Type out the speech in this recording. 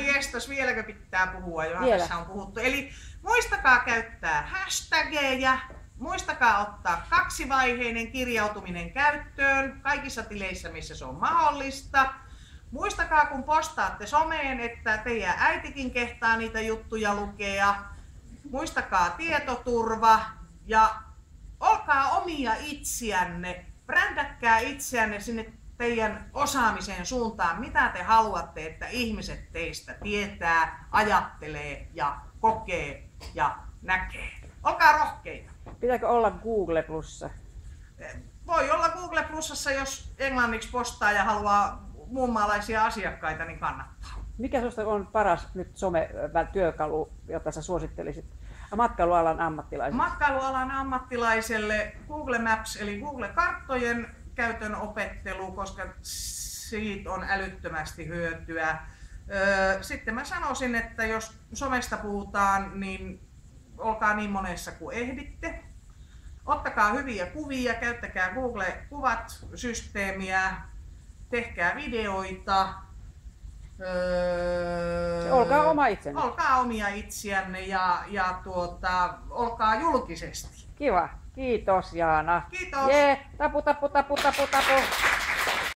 Ai jestas, vieläkö pitää puhua? Johan tässä on puhuttu. Eli muistakaa käyttää hashtageja. Muistakaa ottaa kaksivaiheinen kirjautuminen käyttöön kaikissa tileissä, missä se on mahdollista. Muistakaa, kun postaatte someen, että teidän äitikin kehtaa niitä juttuja lukea. Muistakaa tietoturva ja olkaa omia itsiänne. Brändäkkää itseänne sinne teidän osaamisen suuntaan, mitä te haluatte, että ihmiset teistä tietää, ajattelee ja kokee ja näkee. Olkaa rohkeita. Pitääkö olla Google Plussa? Voi olla Google Plusassa, jos englanniksi postaa ja haluaa muunmaalaisia asiakkaita, niin kannattaa. Mikä sinusta on paras nyt some-työkalu, jota sä suosittelisit matkailualan ammattilaisille? Matkailualan ammattilaiselle Google Maps eli Google-karttojen käytön opettelu, koska siitä on älyttömästi hyötyä. Sitten mä sanoisin, että jos somesta puhutaan, niin olkaa niin monessa kuin ehditte. Ottakaa hyviä kuvia, käyttäkää Google-kuvat-systeemiä, tehkää videoita. Olkaa oma itsenne. Olkaa omia itsiänne ja olkaa julkisesti. Kiva. Kiitos Jaana. Kiitos. Jee, tapu.